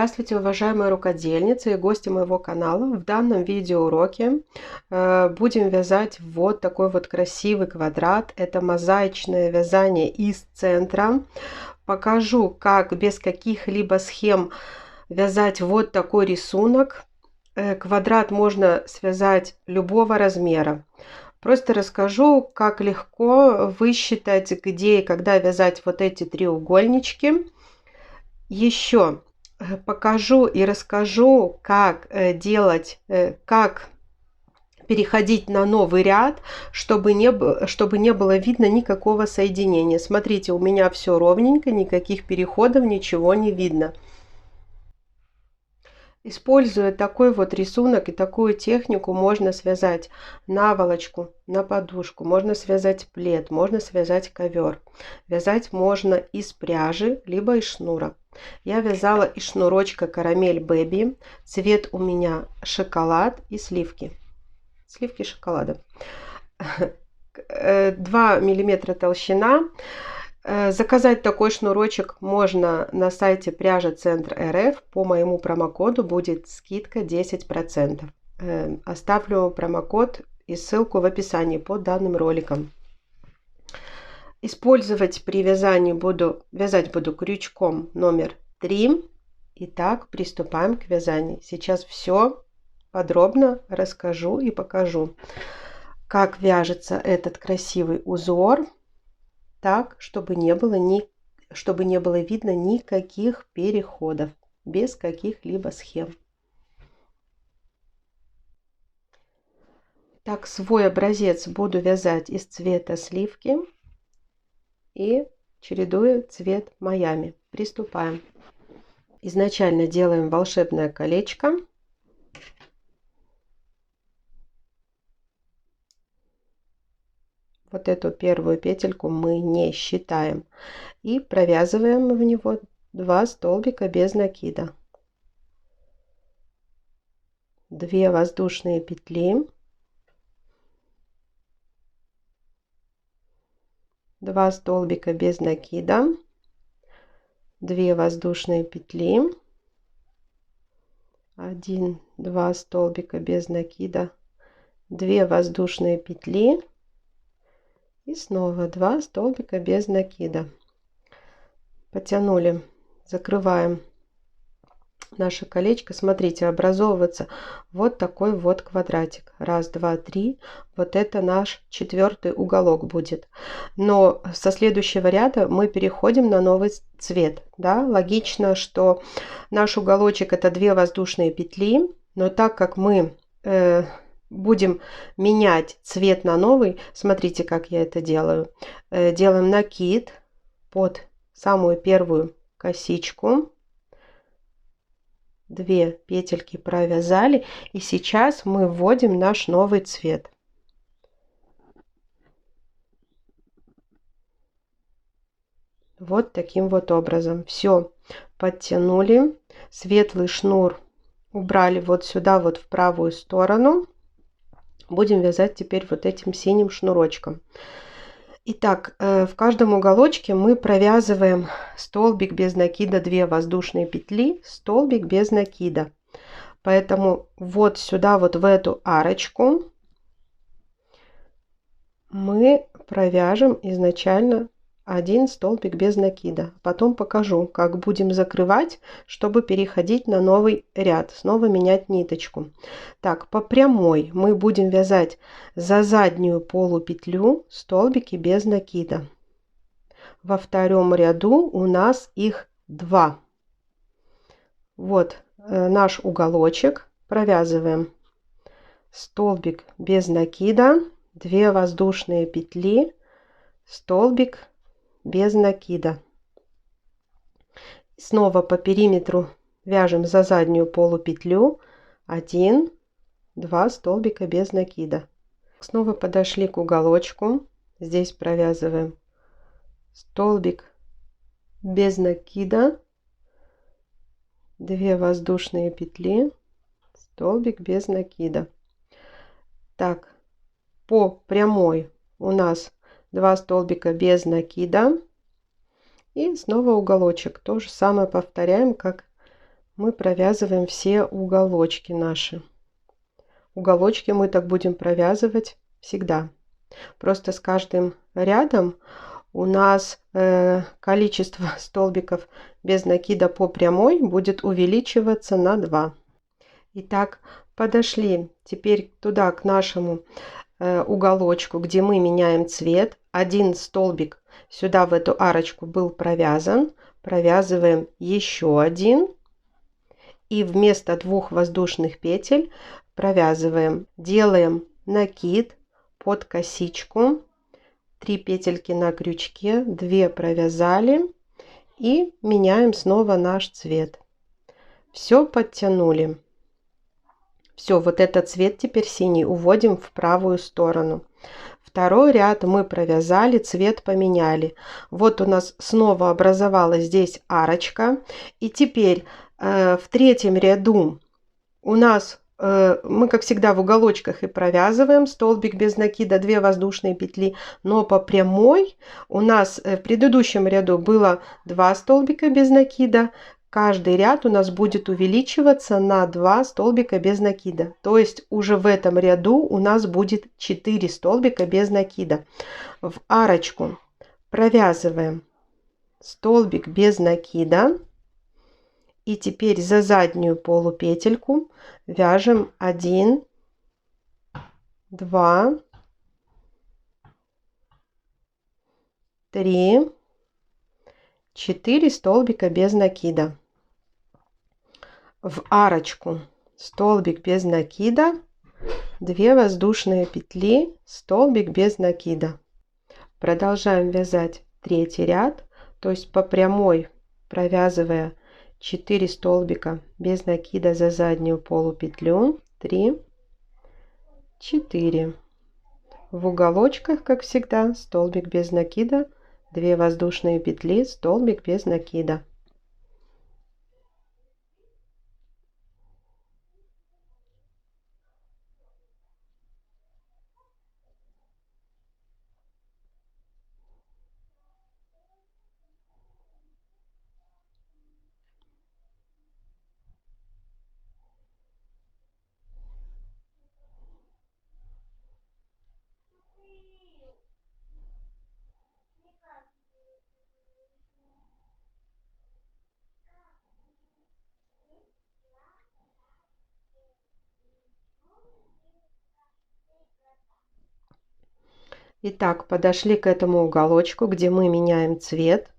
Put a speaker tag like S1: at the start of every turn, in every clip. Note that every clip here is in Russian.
S1: Здравствуйте, уважаемые рукодельницы и гости моего канала. В данном видеоуроке будем вязать вот такой вот красивый квадрат. Это мозаичное вязание из центра. Покажу, как без каких-либо схем вязать вот такой рисунок. Квадрат можно связать любого размера. Просто расскажу, как легко высчитать, где и когда вязать вот эти треугольнички. Еще покажу и расскажу, как делать, как переходить на новый ряд, чтобы не было видно никакого соединения. Смотрите, у меня все ровненько, никаких переходов, ничего не видно. Используя такой вот рисунок и такую технику, можно связать наволочку на подушку, можно связать плед, можно связать ковер. Вязать можно из пряжи, либо из шнура. Я вязала из шнурочка Карамель Бэби. Цвет у меня шоколад и сливки. Сливки шоколада. 2 мм толщина. Заказать такой шнурочек можно на сайте пряжа Центр РФ. По моему промокоду будет скидка 10%. Оставлю промокод и ссылку в описании под данным роликом. Использовать при вязании вязать буду крючком номер 3. Итак, приступаем к вязанию. Сейчас все подробно расскажу и покажу, как вяжется этот красивый узор. Так, чтобы не было видно никаких переходов, без каких-либо схем. Так, свой образец буду вязать из цвета сливки и чередуя цвет Майами. Приступаем. Изначально делаем волшебное колечко. Вот эту первую петельку мы не считаем. И провязываем в него 2 столбика без накида. 2 воздушные петли. 2 столбика без накида. 2 воздушные петли. 1, 2 столбика без накида. 2 воздушные петли. И снова 2 столбика без накида. Потянули, закрываем наше колечко. Смотрите, образовывается вот такой вот квадратик. 1, 2, 3. Вот это наш 4-й уголок будет. Но со следующего ряда мы переходим на новый цвет. Да? Логично, что наш уголочек это 2 воздушные петли. Но так как мы будем менять цвет на новый, смотрите, как я это делаю. Делаем накид под самую первую косичку. 2 петельки провязали. И сейчас мы вводим наш новый цвет. Вот таким вот образом. Все, подтянули. Светлый шнур убрали вот сюда, вот в правую сторону. Будем вязать теперь вот этим синим шнурочком. Итак, в каждом уголочке мы провязываем столбик без накида, 2 воздушные петли, столбик без накида. Поэтому вот сюда, вот в эту арочку мы провяжем изначально 1 столбик без накида. Потом покажу, как будем закрывать, чтобы переходить на новый ряд, снова менять ниточку. Так, по прямой мы будем вязать за заднюю полупетлю столбики без накида. Во втором ряду у нас их 2. Вот наш уголочек. Провязываем столбик без накида, 2 воздушные петли, столбик без накида. Снова по периметру вяжем за заднюю полупетлю 1, 2 столбика без накида. Снова подошли к уголочку. Здесь провязываем столбик без накида, 2 воздушные петли, столбик без накида. Так, по прямой у нас 2 столбика без накида и снова уголочек. То же самое повторяем, как мы провязываем все уголочки наши. Уголочки мы так будем провязывать всегда. Просто с каждым рядом у нас количество столбиков без накида по прямой будет увеличиваться на 2. Итак, подошли теперь туда, к нашему уголочку, где мы меняем цвет. Один столбик сюда в эту арочку был провязан. Провязываем еще один. И вместо 2 воздушных петель провязываем, делаем накид под косичку, 3 петельки на крючке, 2 провязали и меняем снова наш цвет. Все подтянули. Все, вот этот цвет теперь синий уводим в правую сторону. Второй ряд мы провязали, цвет поменяли. Вот у нас снова образовалась здесь арочка. И теперь в третьем ряду у нас мы, как всегда, в уголочках и провязываем столбик без накида, 2 воздушные петли, но по прямой у нас в предыдущем ряду было 2 столбика без накида. Каждый ряд у нас будет увеличиваться на 2 столбика без накида. То есть уже в этом ряду у нас будет 4 столбика без накида. В арочку провязываем столбик без накида. И теперь за заднюю полупетельку вяжем 1, 2, 3, 4 столбика без накида. В арочку столбик без накида, 2 воздушные петли, столбик без накида. Продолжаем вязать третий ряд, то есть по прямой провязывая 4 столбика без накида за заднюю полупетлю, 3, 4. В уголочках, как всегда, столбик без накида, 2 воздушные петли, столбик без накида. Итак, подошли к этому уголочку, где мы меняем цвет.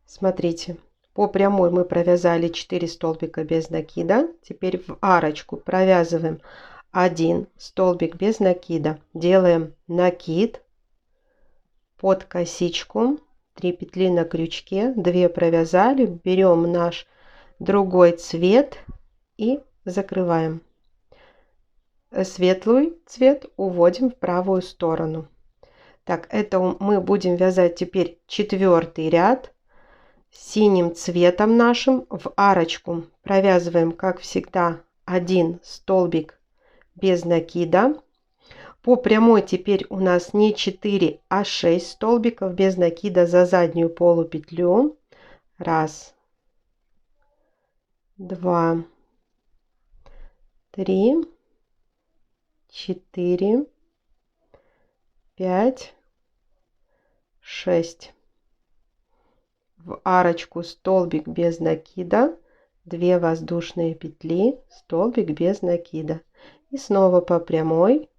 S1: Смотрите, по прямой мы провязали 4 столбика без накида. Теперь в арочку провязываем 1 столбик без накида. Делаем накид под косичку, 3 петли на крючке, 2 провязали. Берем наш другой цвет и закрываем. Светлый цвет уводим в правую сторону. Так, это мы будем вязать теперь 4-й ряд. Синим цветом нашим в арочку провязываем, как всегда, 1 столбик без накида. По прямой теперь у нас не 4, а 6 столбиков без накида за заднюю полупетлю. 1, 2, 3, 4, 5, 6. В арочку столбик без накида, 2 воздушные петли, столбик без накида. И снова по прямой.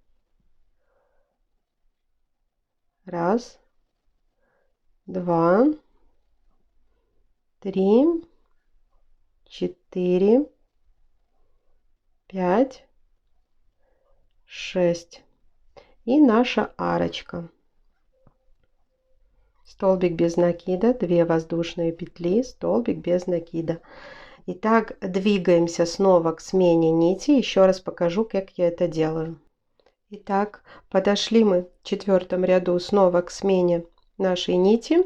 S1: 1, 2, 3, 4, 5, 6. И наша арочка. Столбик без накида, 2 воздушные петли, столбик без накида. Итак, двигаемся снова к смене нити. Еще раз покажу, как я это делаю. Итак, подошли мы в 4-м ряду снова к смене нашей нити.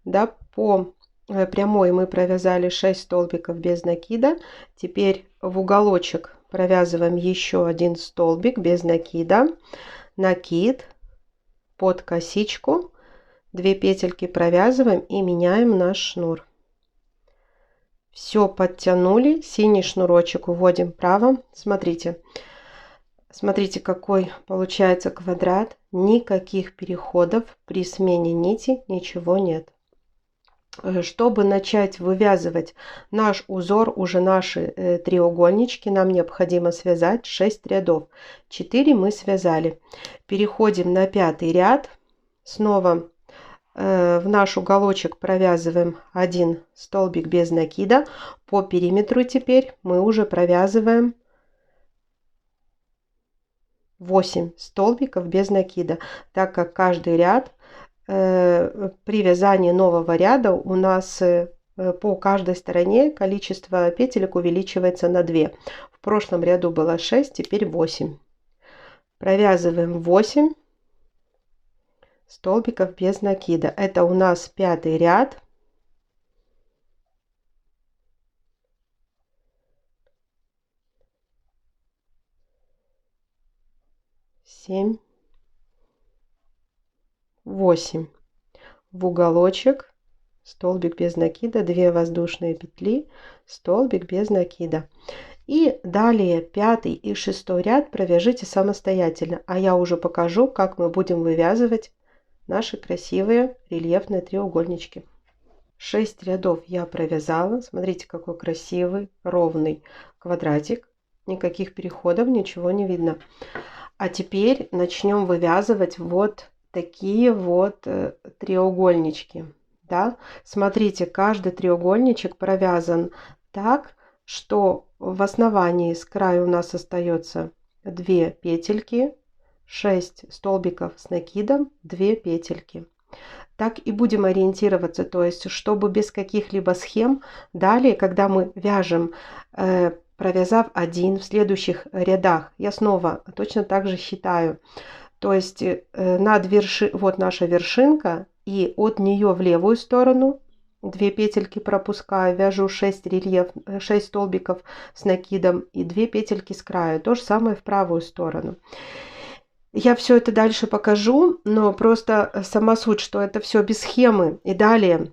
S1: Да, по прямой мы провязали 6 столбиков без накида. Теперь в уголочек провязываем еще 1 столбик без накида. Накид под косичку, 2 петельки провязываем и меняем наш шнур. Все подтянули, синий шнурочек уводим вправо. Смотрите, смотрите, какой получается квадрат. Никаких переходов при смене нити, ничего нет. Чтобы начать вывязывать наш узор, уже наши треугольнички, нам необходимо связать 6 рядов. 4 мы связали. Переходим на 5-й ряд. Снова в наш уголочек провязываем 1 столбик без накида. По периметру теперь мы уже провязываем 8 столбиков без накида, так как каждый ряд при вязании нового ряда у нас по каждой стороне количество петелек увеличивается на 2. В прошлом ряду было 6, теперь 8. Провязываем 8 столбиков без накида. Это у нас 5-й ряд. Семь, 8. В уголочек столбик без накида, 2 воздушные петли, столбик без накида. И далее 5-й и 6-й ряд провяжите самостоятельно, а я уже покажу, как мы будем вывязывать наши красивые рельефные треугольнички. 6 рядов я провязала. Смотрите, какой красивый ровный квадратик. Никаких переходов, ничего не видно. А теперь начнем вывязывать вот такие вот треугольнички. Да? Смотрите, каждый треугольничек провязан так, что в основании с краю у нас остается 2 петельки, 6 столбиков с накидом, 2 петельки. Так и будем ориентироваться, то есть чтобы без каких-либо схем. Далее, когда мы вяжем, провязав 1 в следующих рядах, я снова точно так же считаю. То есть вот наша вершинка, и от нее в левую сторону 2 петельки пропускаю, вяжу 6 столбиков с накидом и 2 петельки с краю. То же самое в правую сторону. Я все это дальше покажу, но просто сама суть, что это все без схемы. И далее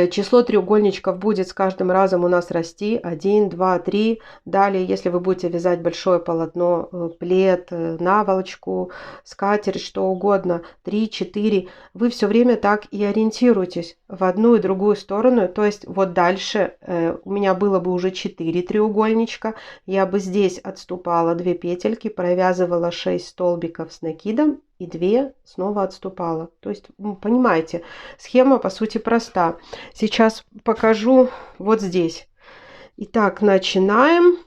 S1: число треугольничков будет с каждым разом у нас расти. 1, 2, 3. Далее, если вы будете вязать большое полотно, плед, наволочку, скатерть, что угодно, 3, 4, вы все время так и ориентируйтесь в одну и другую сторону. То есть вот дальше у меня было бы уже 4 треугольничка. Я бы здесь отступала 2 петельки, провязывала 6 столбиков с накидом и 2 снова отступала. То есть, понимаете, схема по сути проста. Сейчас покажу вот здесь. Итак, начинаем.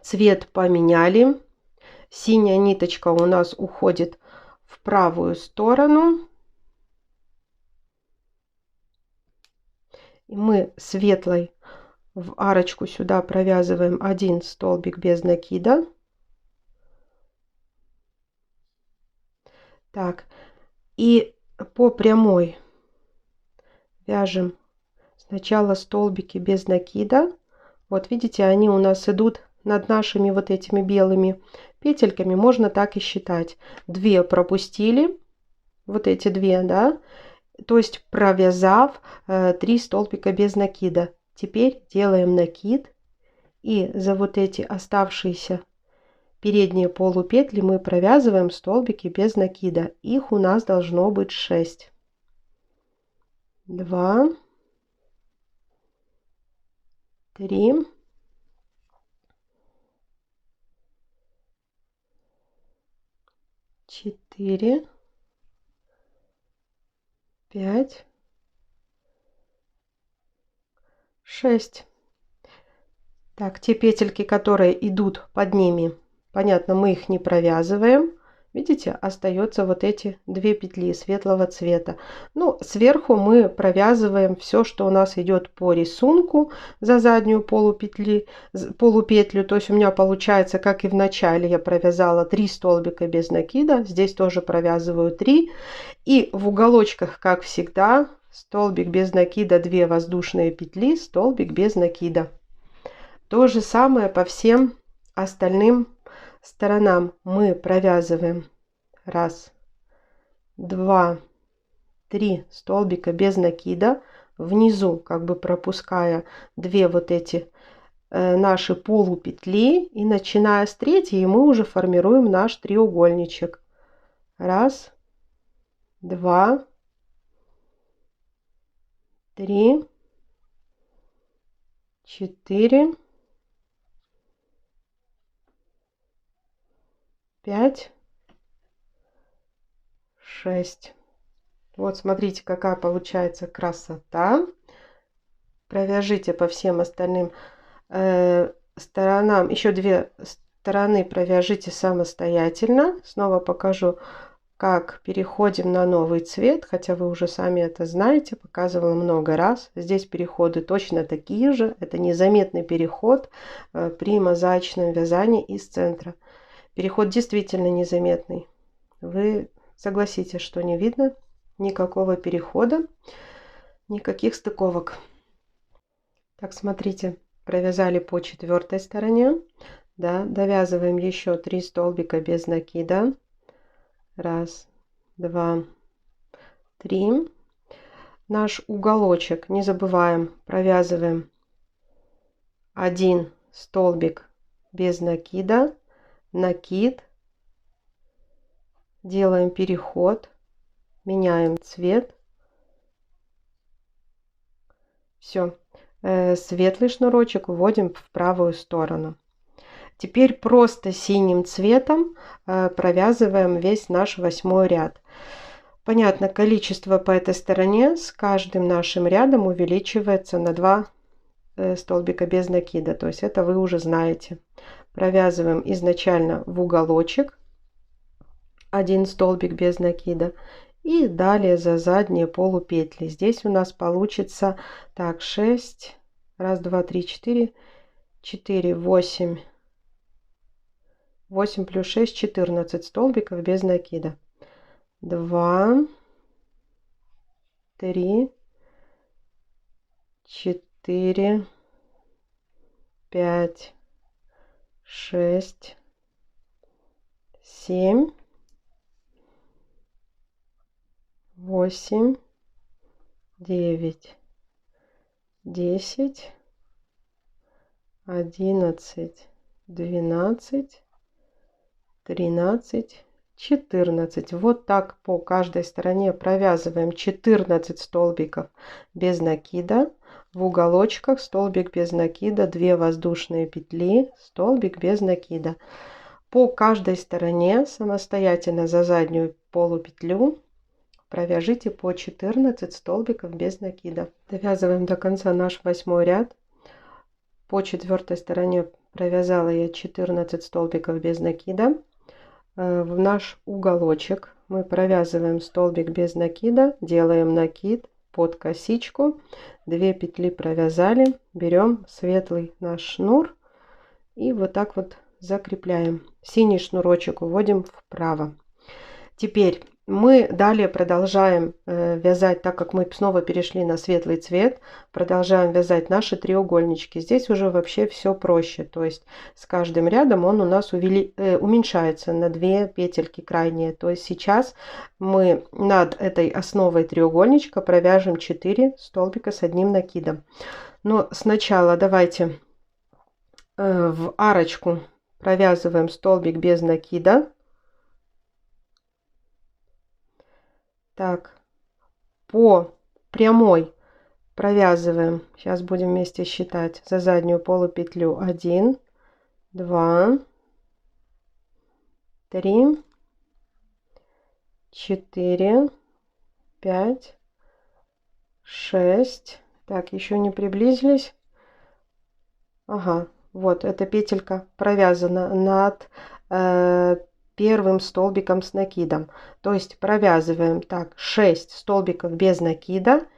S1: Цвет поменяли. Синяя ниточка у нас уходит в правую сторону. И мы светлой в арочку сюда провязываем 1 столбик без накида. Так, и по прямой вяжем сначала столбики без накида. Вот видите, они у нас идут над нашими вот этими белыми петельками. Можно так и считать. 2 пропустили, вот эти 2, да, то есть провязав 3 столбика без накида. Теперь делаем накид, и за вот эти оставшиеся передние полупетли мы провязываем столбики без накида. Их у нас должно быть 6. 2, 3, 4, 5, 6. Так, те петельки, которые идут под ними, понятно, мы их не провязываем. Видите, остается вот эти 2 петли светлого цвета. Ну, сверху мы провязываем все, что у нас идет по рисунку за заднюю полупетлю. То есть у меня получается, как и в начале, я провязала 3 столбика без накида. Здесь тоже провязываю 3. И в уголочках, как всегда, столбик без накида, 2 воздушные петли, столбик без накида. То же самое по всем остальным сторонам. Мы провязываем 1, 2, 3 столбика без накида, внизу, как бы пропуская 2 вот эти наши полупетли, и начиная с 3 мы уже формируем наш треугольничек. 1, 2, 3, 4, 5, 6. Вот смотрите, какая получается красота. Провяжите по всем остальным сторонам. Еще 2 стороны провяжите самостоятельно. Снова покажу, как переходим на новый цвет, хотя вы уже сами это знаете, показывала много раз. Здесь переходы точно такие же. Это незаметный переход при мозаичном вязании из центра. Переход действительно незаметный. Вы согласитесь, что не видно никакого перехода, никаких стыковок. Так, смотрите, провязали по 4 стороне. Да, довязываем еще 3 столбика без накида. 1, 2, 3. Наш уголочек не забываем, провязываем 1 столбик без накида, накид, делаем переход, меняем цвет. Все, светлый шнурочек уводим в правую сторону. Теперь просто синим цветом провязываем весь наш 8 ряд. Понятно, количество по этой стороне с каждым нашим рядом увеличивается на 2 столбика без накида. То есть это вы уже знаете. Провязываем изначально в уголочек 1 столбик без накида. И далее за задние полупетли. Здесь у нас получится так 6, 1, 2, 3, 4, 4, 8. 8 плюс 6, 14 столбиков без накида. 2, 3, 4, 5, 6, 7, 8, 9, 10, 11, 12, 13, 14. Вот так по каждой стороне провязываем 14 столбиков без накида. В уголочках столбик без накида, 2 воздушные петли, столбик без накида. По каждой стороне самостоятельно за заднюю полупетлю провяжите по 14 столбиков без накида. Довязываем до конца наш 8 ряд. По 4 стороне провязала я 14 столбиков без накида. В наш уголочек мы провязываем столбик без накида, делаем накид под косичку, 2 петли провязали, берем светлый наш шнур и вот так вот закрепляем. Синий шнурочек уводим вправо. Теперь мы далее продолжаем вязать, так как мы снова перешли на светлый цвет, продолжаем вязать наши треугольнички. Здесь уже вообще все проще, то есть с каждым рядом он у нас уменьшается на 2 петельки крайние. То есть сейчас мы над этой основой треугольничка провяжем 4 столбика с 1 накидом. Но сначала давайте в арочку провязываем столбик без накида. Так, по прямой провязываем, сейчас будем вместе считать, за заднюю полупетлю 1, 2, 3, 4, 5, 6. Так, еще не приблизились. Ага, вот эта петелька провязана над первым столбиком с накидом. То есть провязываем так 6 столбиков без накида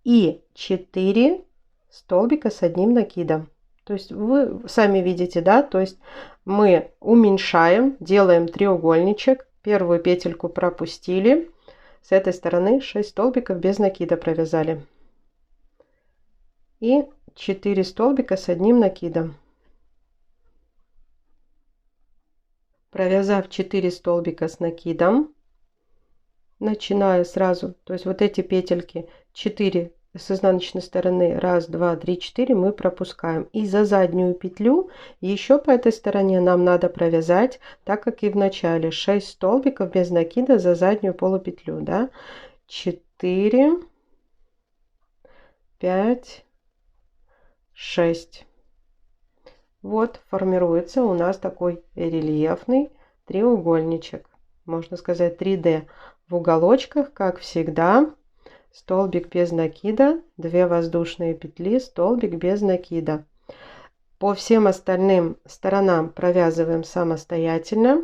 S1: и 4 столбика с 1 накидом. То есть вы сами видите, да, то есть мы уменьшаем, делаем треугольничек, первую петельку пропустили, с этой стороны 6 столбиков без накида провязали и 4 столбика с 1 накидом. Провязав 4 столбика с накидом, начинаю сразу, то есть вот эти петельки 4 с изнаночной стороны 1, 2, 3, 4 мы пропускаем. И за заднюю петлю еще по этой стороне нам надо провязать, так как и в начале, 6 столбиков без накида за заднюю полупетлю, да, 4, 5, 6. Вот формируется у нас такой рельефный треугольничек, можно сказать 3D. В уголочках, как всегда, столбик без накида, 2 воздушные петли, столбик без накида. По всем остальным сторонам провязываем самостоятельно.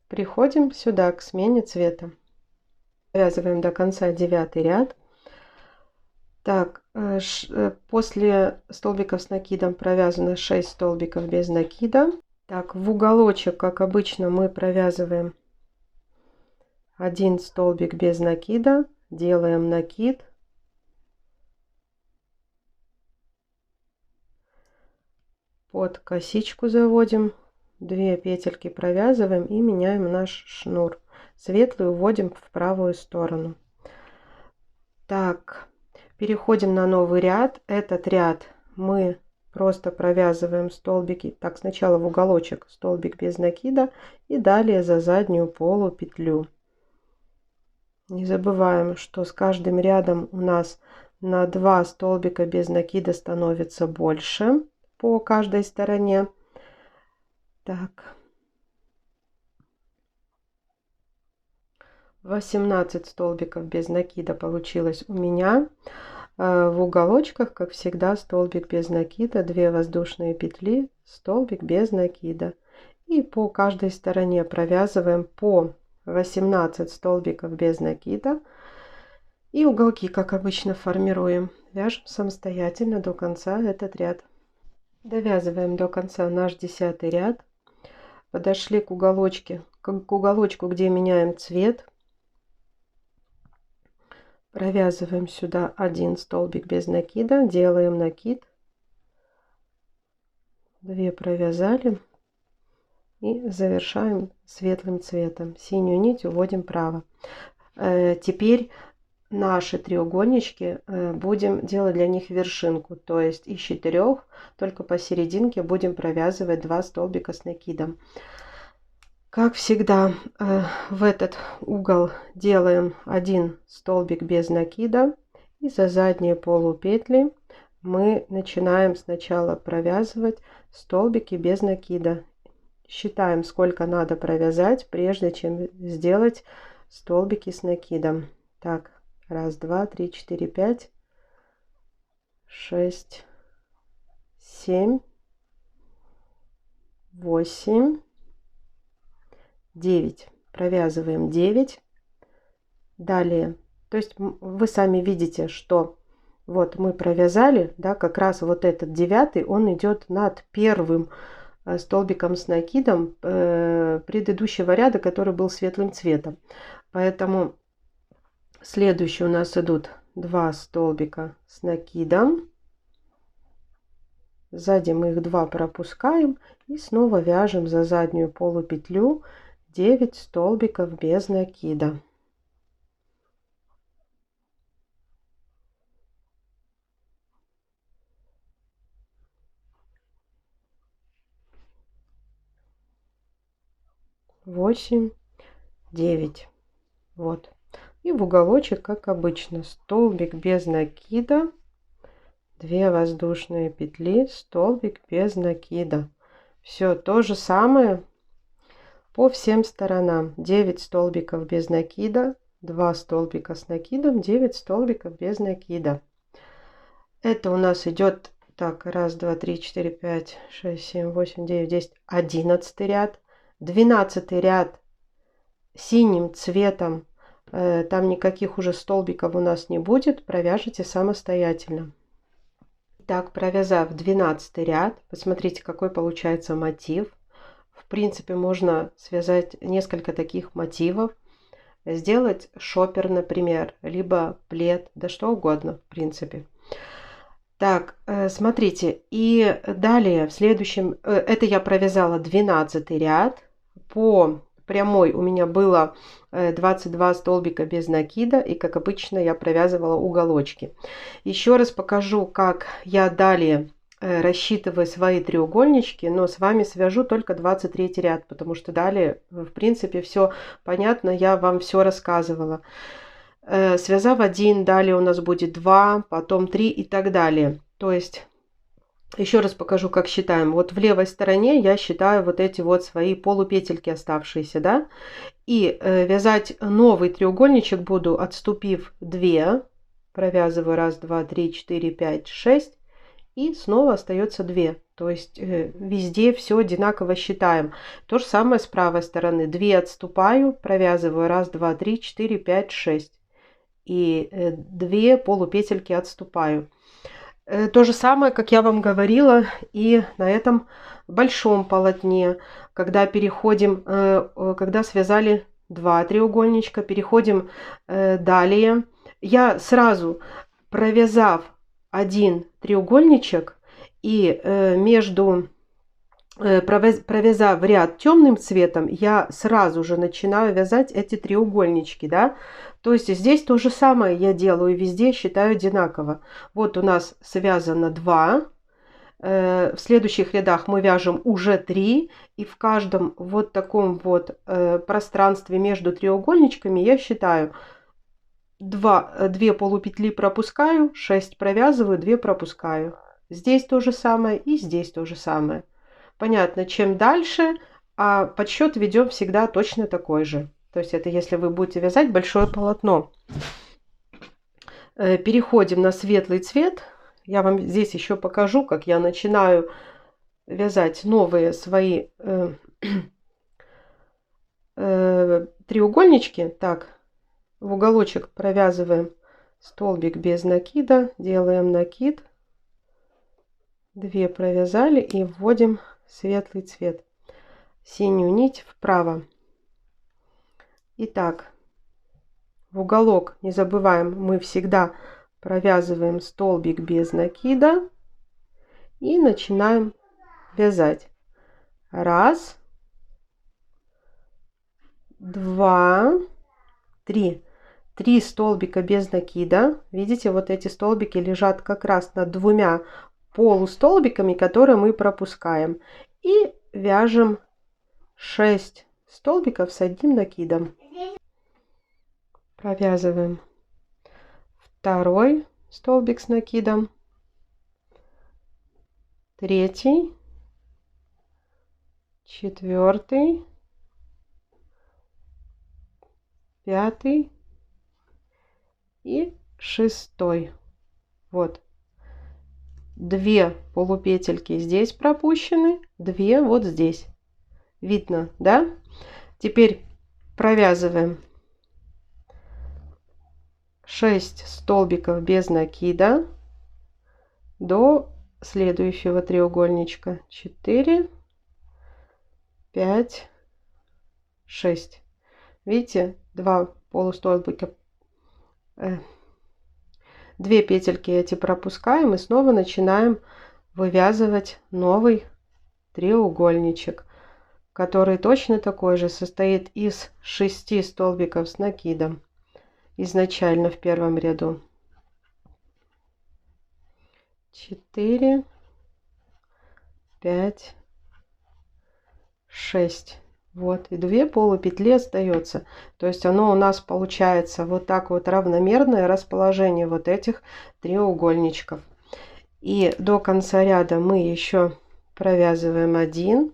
S1: Приходим сюда к смене цвета. Провязываем до конца 9 ряд. Так, после столбиков с накидом провязано 6 столбиков без накида. Так, в уголочек, как обычно, мы провязываем 1 столбик без накида, делаем накид, под косичку заводим, 2 петельки провязываем и меняем наш шнур. Светлый уводим в правую сторону. Так, переходим на новый ряд. Этот ряд мы просто провязываем столбики. Так, сначала в уголочек столбик без накида и далее за заднюю полупетлю. Не забываем, что с каждым рядом у нас на 2 столбика без накида становится больше по каждой стороне. Так, 18 столбиков без накида получилось у меня. В уголочках, как всегда, столбик без накида, 2 воздушные петли, столбик без накида. И по каждой стороне провязываем по 18 столбиков без накида. И уголки, как обычно, формируем. Вяжем самостоятельно до конца этот ряд. Довязываем до конца наш 10 ряд. Подошли к уголочку, где меняем цвет. Провязываем сюда 1 столбик без накида, делаем накид, 2 провязали и завершаем светлым цветом. Синюю нить уводим вправо. Теперь наши треугольнички будем делать для них вершинку, то есть из 4 только посерединке будем провязывать 2 столбика с накидом. Как всегда, в этот угол делаем 1 столбик без накида. И за задние полупетли мы начинаем сначала провязывать столбики без накида. Считаем, сколько надо провязать, прежде чем сделать столбики с накидом. Так, 1, 2, 3, 4, 5, 6, 7, 8, 9. Провязываем 9. Далее, то есть вы сами видите, что вот мы провязали, да, как раз вот этот 9, он идет над первым столбиком с накидом предыдущего ряда, который был светлым цветом. Поэтому следующие у нас идут 2 столбика с накидом. Сзади мы их 2 пропускаем и снова вяжем за заднюю полупетлю 9 столбиков без накида. Восемь, 9. Вот. И в уголочек, как обычно, столбик без накида, 2 воздушные петли, столбик без накида. Все то же самое по всем сторонам. 9 столбиков без накида, 2 столбика с накидом, 9 столбиков без накида. Это у нас идет так: 1, 2, 3, 4, 5, 6, 7, 8, 9, 10, 11 ряд. 12 ряд синим цветом, там никаких уже столбиков у нас не будет, провяжите самостоятельно. Так, провязав 12 ряд, посмотрите, какой получается мотив. В принципе, можно связать несколько таких мотивов, сделать шопер, например, либо плед, да что угодно, в принципе. Так, смотрите, и далее в следующем, это я провязала 12 ряд. По прямой у меня было 22 столбика без накида, и как обычно я провязывала уголочки. Еще раз покажу, как я далее рассчитываю свои треугольнички, но с вами свяжу только 23 ряд, потому что далее, в принципе, все понятно, я вам все рассказывала. Связав 1, далее у нас будет 2, потом 3 и так далее. То есть, еще раз покажу, как считаем. Вот в левой стороне я считаю вот эти вот свои полупетельки оставшиеся, да. И вязать новый треугольничек буду, отступив 2, провязываю 1, 2, 3, 4, 5, 6. И снова остается 2. То есть везде все одинаково считаем. То же самое с правой стороны. 2 отступаю, провязываю 1, 2, 3, 4, 5, 6. И 2 полупетельки отступаю. То же самое, как я вам говорила, и на этом большом полотне, когда переходим, когда связали 2 треугольничка, переходим далее. Я сразу, провязав 1 треугольничек и провязав ряд темным цветом, я сразу же начинаю вязать эти треугольнички, да. То есть здесь то же самое я делаю, везде считаю одинаково. Вот у нас связано 2. В следующих рядах мы вяжем уже 3. И в каждом вот таком вот пространстве между треугольничками я считаю 2 полупетли пропускаю, 6 провязываю, 2 пропускаю. Здесь то же самое и здесь то же самое. Понятно, чем дальше, а подсчет ведем всегда точно такой же. То есть это если вы будете вязать большое полотно. Переходим на светлый цвет. Я вам здесь еще покажу, как я начинаю вязать новые свои треугольнички. Так, в уголочек провязываем столбик без накида, делаем накид. 2 провязали и вводим светлый цвет. Синюю нить вправо. Итак, в уголок не забываем, мы всегда провязываем столбик без накида и начинаем вязать. 1, 2, 3. 3 столбика без накида. Видите, вот эти столбики лежат как раз над 2 полустолбиками, которые мы пропускаем. И вяжем 6 столбиков с 1 накидом. Провязываем 2 столбик с накидом, 3, 4, 5 и 6. Вот. 2 полупетельки здесь пропущены, 2 вот здесь. Видно, да? Теперь провязываем 6 столбиков без накида до следующего треугольничка. 4, 5, 6. Видите, 2 полустолбика, 2 петельки эти пропускаем и снова начинаем вывязывать новый треугольничек, который точно такой же, состоит из 6 столбиков с накидом изначально в первом ряду. 4, 5, 6. Вот, и 2 полупетли остается. То есть оно у нас получается вот так вот равномерное расположение вот этих треугольничков. И до конца ряда мы еще провязываем 1,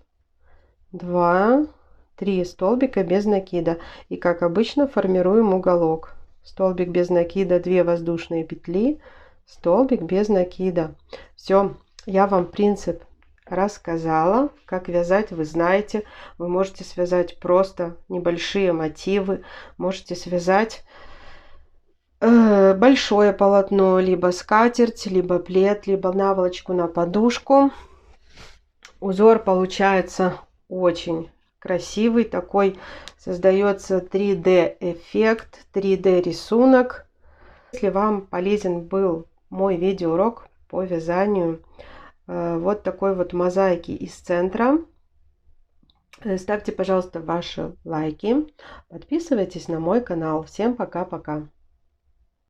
S1: 2, 3 столбика без накида. И как обычно формируем уголок. Столбик без накида, 2 воздушные петли, столбик без накида. Все, я вам принцип рассказала. Как вязать, вы знаете. Вы можете связать просто небольшие мотивы, можете связать большое полотно, либо скатерть, либо плед, либо наволочку на подушку. Узор получается очень красивый, такой создается 3D эффект, 3D рисунок. Если вам полезен был мой видеоурок по вязанию вот такой вот мозаики из центра, Ставьте, пожалуйста, ваши лайки, подписывайтесь на мой канал. Всем пока-пока!